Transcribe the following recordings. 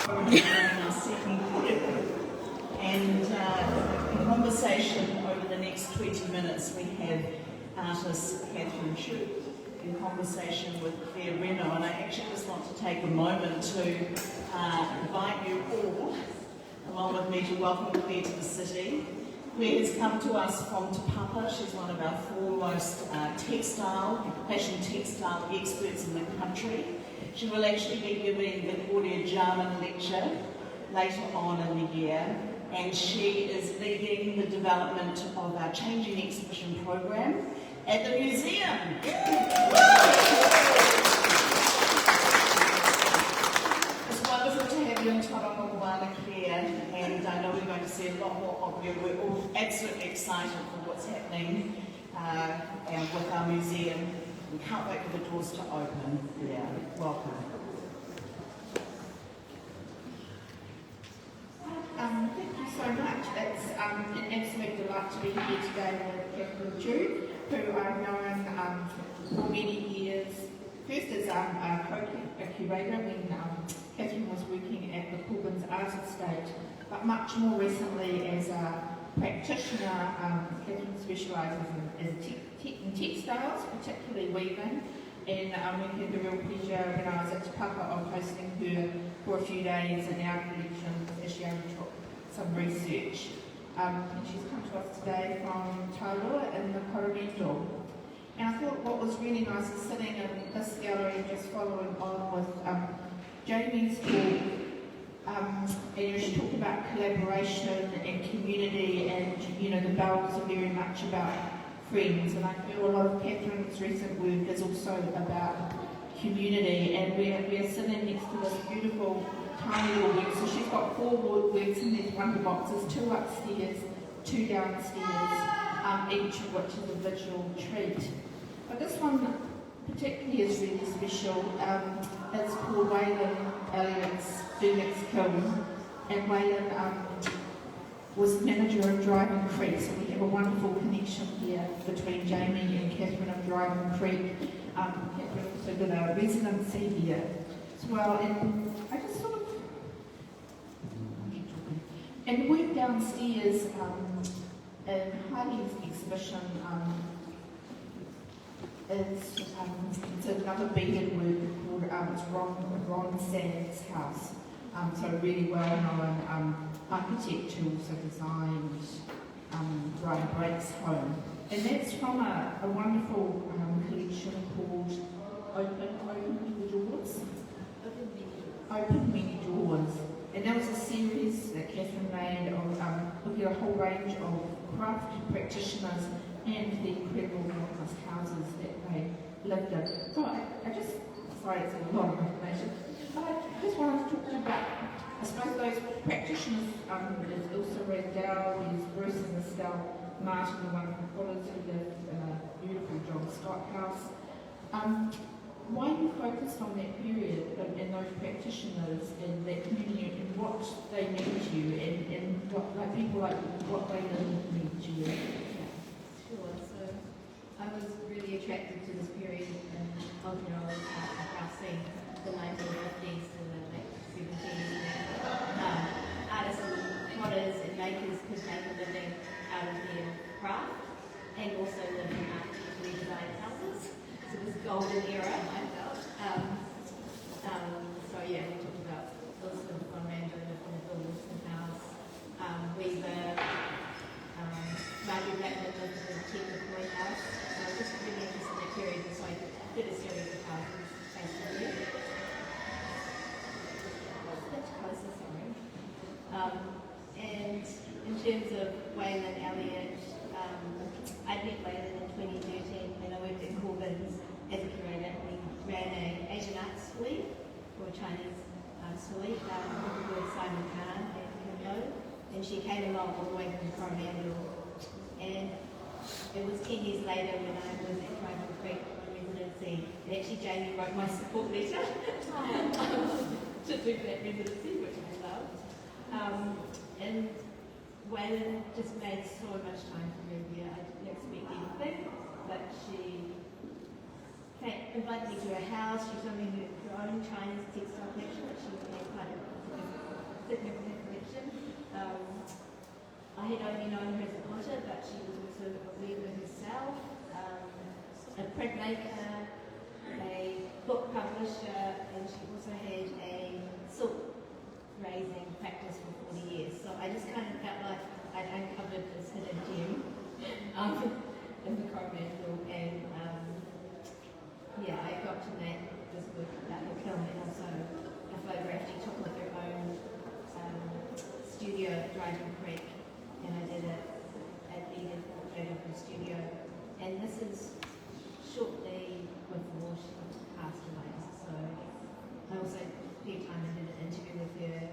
our second year. And in conversation over the next 20 minutes, we have artist Kathryn Tsui in conversation with Claire Regnault. And I actually just want to take a moment to invite you all, along with me, to welcome Claire to the city. Claire has come to us from Te Papa. She's one of our foremost fashion textile experts in the country. She will actually be giving the Claudia Jarman lecture later on in the year, and she is leading the development of our Changing Exhibition program at the museum. It's wonderful to have you in Tauranga, Claire, and I know we're going to see a lot more of you. We're all absolutely excited for what's happening with our museum. We can't wait for the doors to open. Yeah, welcome. Thank you so much. It's an absolute delight to be here today with Kathryn Tsui, who I've known for many years. First as a curator when Kathryn was working at the Corbin's Art Estate, but much more recently as a practitioner. Kathryn specialises in textiles, particularly weaving, and we had the real pleasure when I was at Te Papa of hosting her for a few days in our collection as she undertook some research. And she's come to us today from Aotearoa in the Coromandel. And I thought what was really nice is sitting in this gallery and just following on with Jamie's talk. And she talked about collaboration and community, and the bells are very much about friends, and I feel a lot of Kathryn's recent work is also about community, and we're sitting next to this beautiful tiny little work. So she's got 4 works in these wonder boxes, 2 upstairs, 2 downstairs, each of which is a visual treat. But this one particularly is really special. It's called Waylon Elliott's Phoenix Kiln, and Waylon was manager of Driving Creek, so we have a wonderful connection here between Jamie and Kathryn of Driving Creek. Kathryn also did a residency here as well, and I just sort of and work downstairs in Heidi's exhibition. It's another beaded work called Ron Sand's House. So really well-known architect who also designed Brian Blake's home. And that's from a wonderful collection called Open Many Doors. Open Many Doors. And that was a series that Kathryn made of looking at a whole range of craft practitioners and the incredible modernist houses that they lived in. So sorry, it's a lot of information. I just wanted to talk to you about, I suppose, those practitioners. There's Ilse Randell, there's Bruce and Estelle Martin, the one from Collins, who lived in a beautiful John Scott house. Why you focused on that period and those practitioners and that community and what they mean to you, and what people like what they mean to you? Yeah. Sure. So I was really attracted to this period in Aotearoa housing. The 1950s to the late 70s, artists and potters and makers could make a living out of their craft and also live in architecturally designed houses. So this golden era, I felt. So yeah, we talked about Lustre Harbour, the Lustre House, Weaver, Margaret Blackman lived in the Tent McCoy house. So I was just really interested in that period, and so I did a series of houses based on it. And in terms of Waylon Elliott, I met Waylon in 2013 when I worked at Corbin's as a curator. We ran an Asian art suite, or Chinese suite, with Simon Khan and Kim Lo, and she came along all the way from Coromandel. And it was 10 years later when I was at Driving Creek on residency, and actually Jamie wrote my support letter to do that residency, which I loved. And Waylon just made so much time for me here. I didn't expect anything, but she invited me to her house. She told me her own Chinese textile collection, which she had quite a in her collection. I had only known her as a potter, but she was also a weaver herself, a printmaker, a book publisher, and she also had a silk raising practice for 40 years. So I just kind of felt like I'd uncovered this hidden gem in the Coromandel, and I got to make this work about her kiln, and also a photograph she took with her own studio at Driving Creek, and I did a beaded portrait of her studio. And this is shortly before she passed away, so I also spent time and did an interview with her,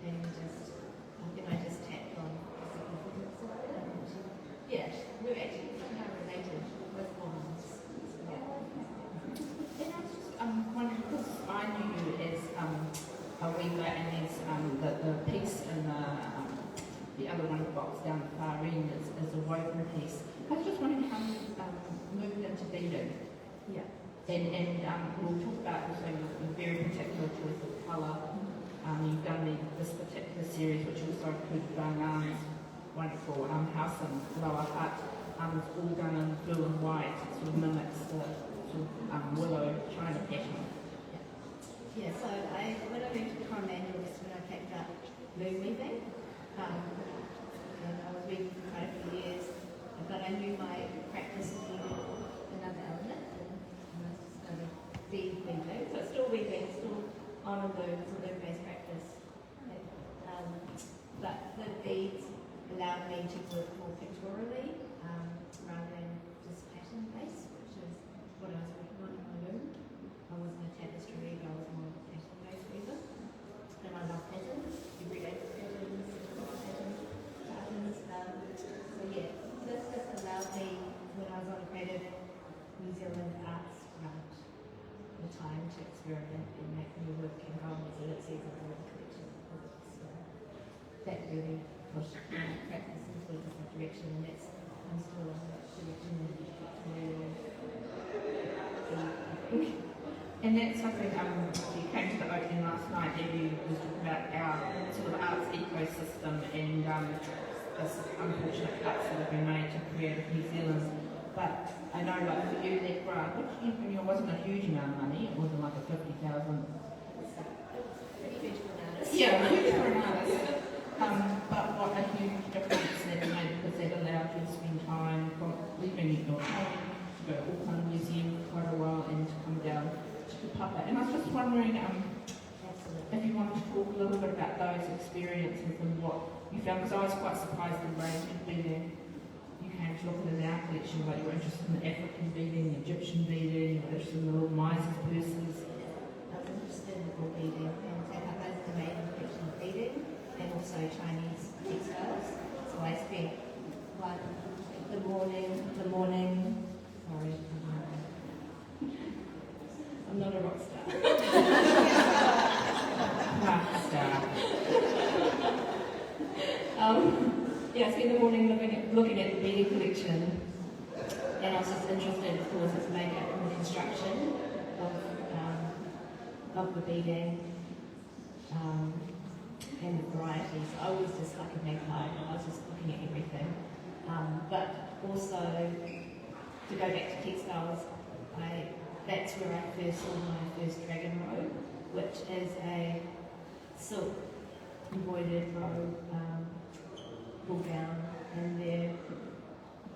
and I just tapped on the significance of it. And we're actually kind of related with women's. And I was just wondering, because I knew you as a weaver, and there's the piece in the other one box down the far end is a woven piece. I was just wondering how you moved into beading. Yeah. And we'll talk about also your very particular choice of colour. You've done this particular series, which also includes Bangan's wonderful house and lower hut. It's all done in blue and white. It sort of mimics the sort of willow China pattern. Yeah, so when I moved to Coromandel, that's when I picked up loom weaving. And I was weaving for quite a few years, but I knew my practice needed another element, and I started bead weaving. So it's still weaving, still on a loom, it's a loom-based practice. But the beads allowed me to work more pictorially rather than just pattern-based, which is what I was working on in my loom. I wasn't a tapestry weaver, I was more of a pattern-based weaver. And I love patterns, everyday patterns, patterns. So yeah, this just allowed me, when I was on a creative New Zealand arts grant, the time to experiment and make new work and go on New Zealand season of the collection. So that really pushed my practice into a different direction, and that's, I'm still in that direction. And that's something, you came to the opening last night and you was talking about our sort of arts ecosystem and this unfortunate cuts that have been made to create New Zealand. But I know, like for you, that grant, which wasn't a huge amount of money, it wasn't like a 50,000. Pretty huge for an artist. Yeah, huge for an artist. But what a huge difference that made, because that allowed you to spend time from leaving your home to go to Ockham Museum for quite a while and to come down to the puppet. And I was just wondering if you wanted to talk a little bit about those experiences and what you found, because I was quite surprised in range of beading. You came to look at an art collection, but you were interested in the African beading, the Egyptian beading, you were interested in the little miser's purses. I was interested in the beading, and I both the main collection of beading and also Chinese textiles. So I spent the morning, sorry, I'm not a rock star. Rock star. I spent the morning looking at the beading collection, and I was just interested, of course, its makeup and the construction of the beading and the varieties. I was just like a magpie. I was just looking at everything. But also, to go back to textiles, that's where I first saw my first dragon robe, which is a silk embroidered robe, pull down, and they're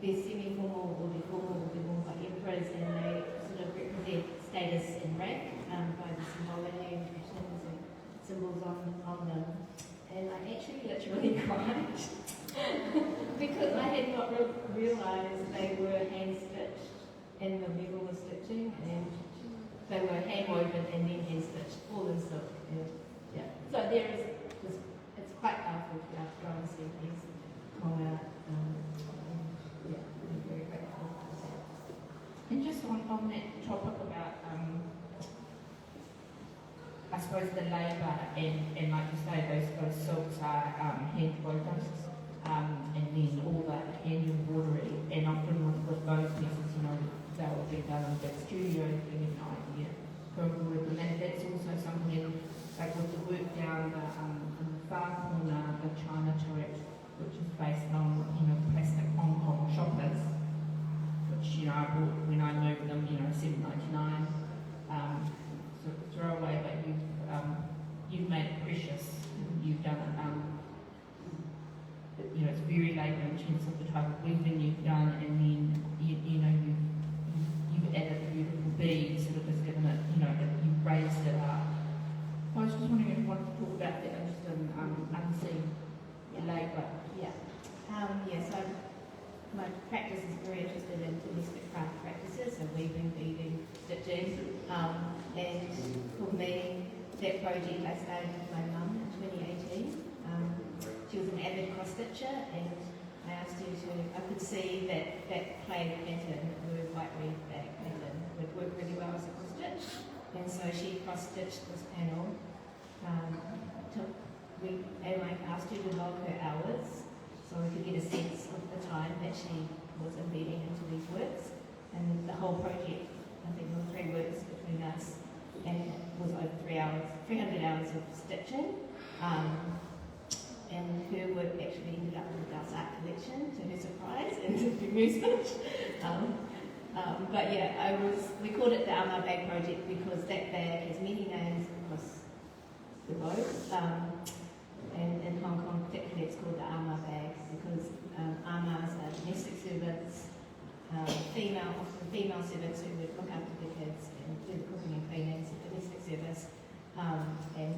semi-formal or they're formal or they're worn by emperors, and they sort of represent status and rank by the symbology and patterns and symbols on them. And I actually literally cried because I had not realised they were hand stitched and the level of stitching, and they were hand woven and then hand stitched, all in silk. And, yeah. So there is this, it's quite powerful to go and see these come out. I'm very grateful for that. And just on that topic about, I suppose the labour and like you say, those silks are hand woven, and then all that hand embroidery, and often with those pieces, they will be done in that studio, giving an idea for embroidery, and that's also something like with the work down in the far corner, the China turret, which is based on, plastic Hong Kong shoppers, which, I bought when I moved them, $7.99. So throw away, but you've made it precious. You've done it, it's very labour intensive, the type of weaving you've done, and then, you've added the beautiful beads that have just given it, you've raised it up. I was just wondering if you wanted to talk about that, just in unseen labour. So my practice is very interested in domestic craft practices, so weaving, beading, stitching, and for me, that project I started with my mum in 2018. She was an avid cross-stitcher, and I asked her I could see that plaid pattern, the white weave bag pattern, would work really well as a cross-stitch, and so she cross-stitched this panel. And I asked her to log her hours, so we could get a sense of the time that she was embedding into these works. And the whole project, I think there were 3 works between us, and it was over 300 hours of stitching. And her work actually ended up in the Dust Art collection, to her surprise and to the amusement. We called it the Armour Bag Project because that bag has many names across the globe. And in Hong Kong particularly it's called the Armour Bag because Armours are domestic servants, often female servants who would look after the kids and do the cooking and cleaning, so domestic service, and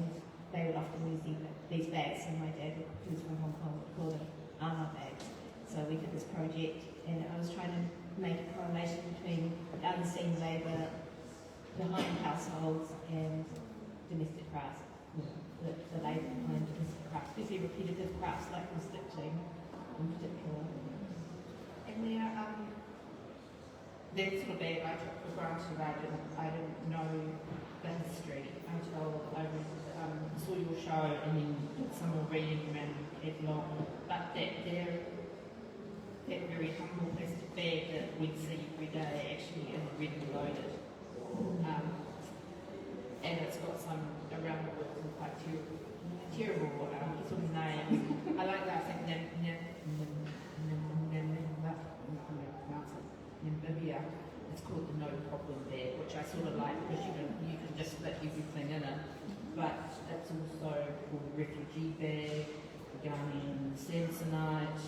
they would often use these bags, and my dad, who's from Hong Kong, would call them armour bags. So we did this project, and I was trying to make a correlation between unseen labour behind households and domestic crafts, the labour behind domestic crafts, especially repetitive crafts like the stitching in particular. And that sort of bag I took for granted. I didn't know the history until I saw your show and then did some more reading around the catalogue. But that very humble plastic bag that we'd see every day actually is really loaded. And it's got some around the world some quite terrible sort of names. I like that. I think Namibia. It's called the No Problem Bag, which I sort of like because you can just fit everything in it. But it's also called refugee bag, Ghanaian Samsonite.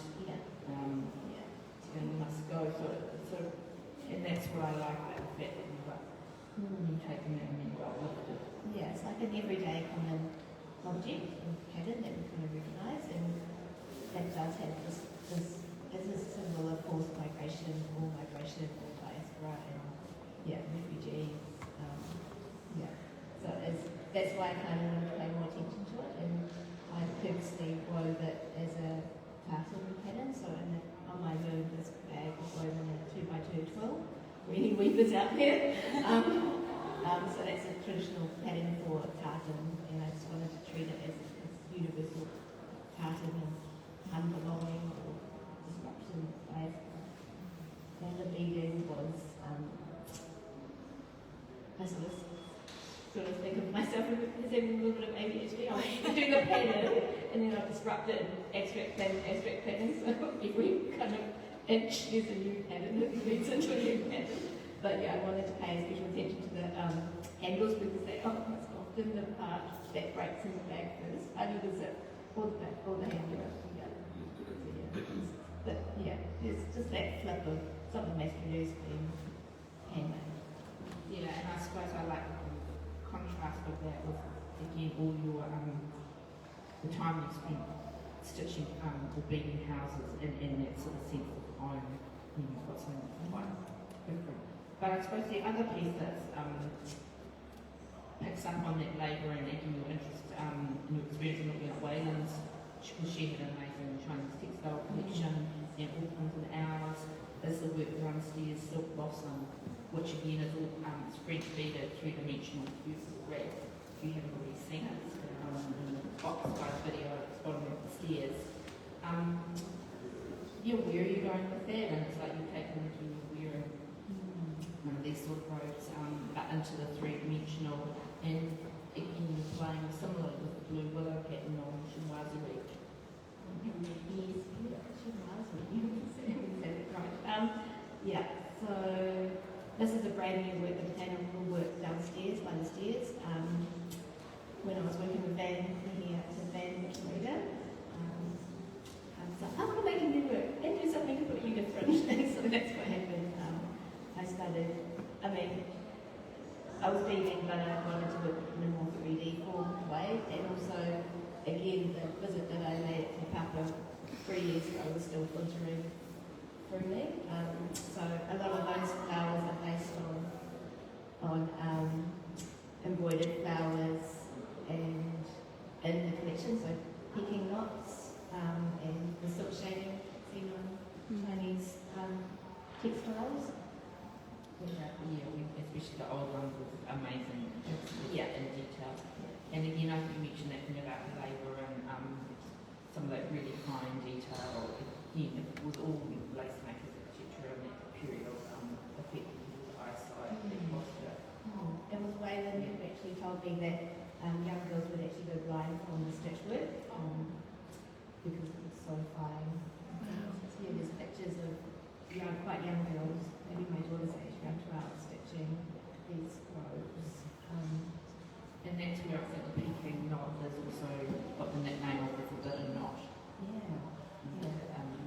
And must go. So, and that's what I like about the fact that you've taken that and then uplifted. Yeah, it's like an everyday common object and pattern that we kind of recognise, and that does have this as a symbol of forced migration or diaspora and refugees. So that's why I kind of want to pay more attention to it, and I purposely wove it as a tartan pattern. So on my loom, this bag was woven in a 2x2 twill. Really weavers out there. So that's a traditional pattern for tartan, and I just wanted to treat it as this universal tartan of unbelonging or disruption. And the beading was, I sort of think of myself as having a little bit of ADHD. I was doing the pattern, and then I disrupted abstract pattern, so every kind of inch there's a new pattern that leads into a new pattern. But I wanted to pay special attention to the handles because they are often the part that breaks in the bag first, either the zip or the handle. But there's just that flip of something mass-produced being handmade. Yeah, and I suppose I like the contrast of that with, again, all your, the time you spent stitching or beading houses in that sort of sense of home, you've got something quite different. But I suppose the other piece that picks up on that labour and again your interest in your experience in looking at Wayland's, because she had an amazing Chinese textile collection, and all comes in hours, is the work around Steers Silk Blossom, which again is all French beaded, three-dimensional, beautiful red. If you haven't already seen it, it's in the box by video at the bottom of the stairs. Where are you going with that? And it's like you've taken into wearing one of these sort of robes into the three-dimensional, and again you're playing similar with the blue willow pattern on chinoise are still filtering through me. So a lot of those flowers are based on embroidered flowers and in the collection, so picking knots and the silk shading seen on Chinese textiles. Especially the old ones was amazing. In detail. And again, I think you mentioned that thing about labour and some of that really fine detail. Again, it was all lace makers, etc. And that period of affecting people's eyesight and posture. It was Wayland who actually told me that young girls would actually go blind from the stitch work because it was so fine. So yeah, there's pictures of quite young girls, maybe my daughter's age, around 12, stitching these robes. And that's where I think the Peking knot has also got the nickname of the forbidden knot.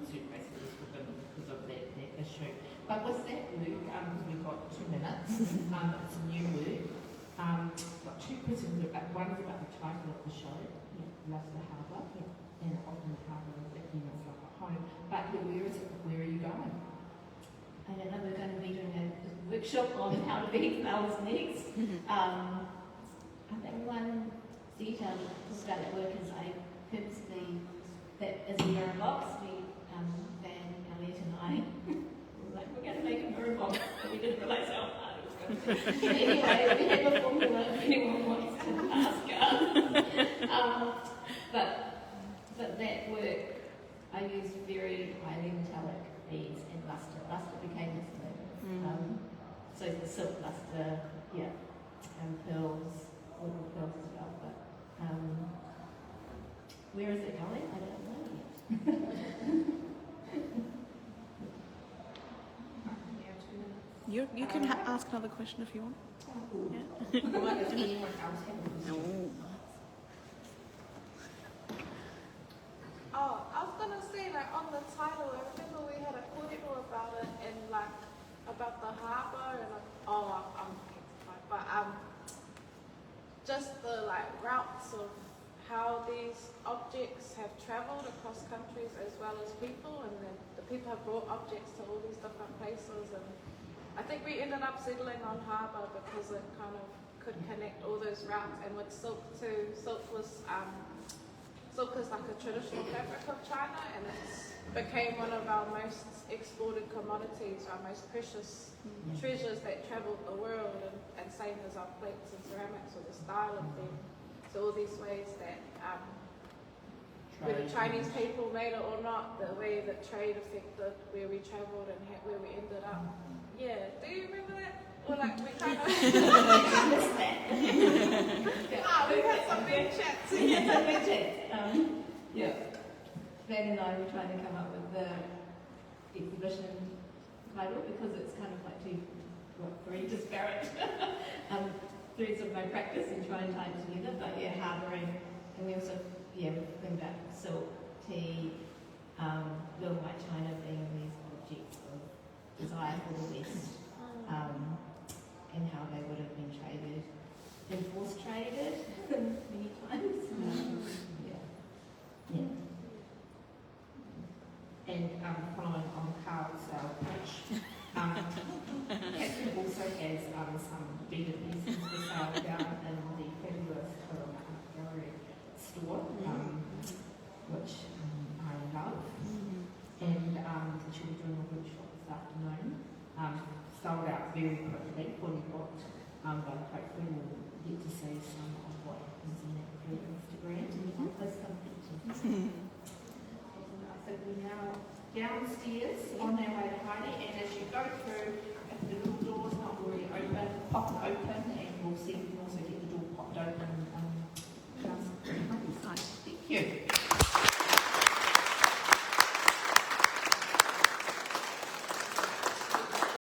Certain places it's forbidden because of that issue. But with that work, because we've got 2 minutes, it's a new work. Got 2 questions. One is about the title of the show, Lustre Harbour, and Ockham Harbour is again it's like at home. But where is it? Where are you going? I don't know, we're going to be doing a workshop on how to bead flowers next. I think one detail to talk about that work is I purposely, that as a mirror box, Van, Elliot and I were like, we're going to make a mirror box, but we didn't realise how hard it was going to be. Anyway, we have a formula if anyone wants to ask us. But that work, I used very highly metallic beads and lustre. Lustre became this thing. So the silk lustre, pearls, little pearls as well. But where is it going? I don't know yet. You can ask another question if you want. Yeah. Does anyone else have a question? Oh, I was gonna say, like, on the title, I remember we had a corridor about it and like about the harbour and just the routes of how these objects have travelled across countries as well as people, and then the people have brought objects to all these different places, and I think we ended up settling on harbour because it kind of could connect all those routes, and with silk too. Silk is like a traditional fabric of China, and it became one of our most exported commodities, our most precious treasures that travelled the world, and same as our plates and ceramics, or the style of them. So all these ways that whether Chinese people made it or not, the way that trade affected where we travelled and where we ended up. Yeah, do you remember that? Or we kind of missed that. We've had some big chats. Van and I were trying to come up with the exhibition title because it's kind of like very disparate threads of my practice and try and tie it together. But harbouring, and we also think about silk, tea, little white china being these objects of desire for the West, and how they would have been traded, enforced traded many times. And following on Carl's page, Kathryn also has some beaded pieces for sale down in the fabulous Gallery store, which I love. And she'll be doing a workshop this afternoon. Sold out very quickly, fully booked, but hopefully we'll get to see some of what happens in that through Instagram and post some pictures. So we're now downstairs on our way to Heidi, and as you go through, if the little door's not already open, pop it open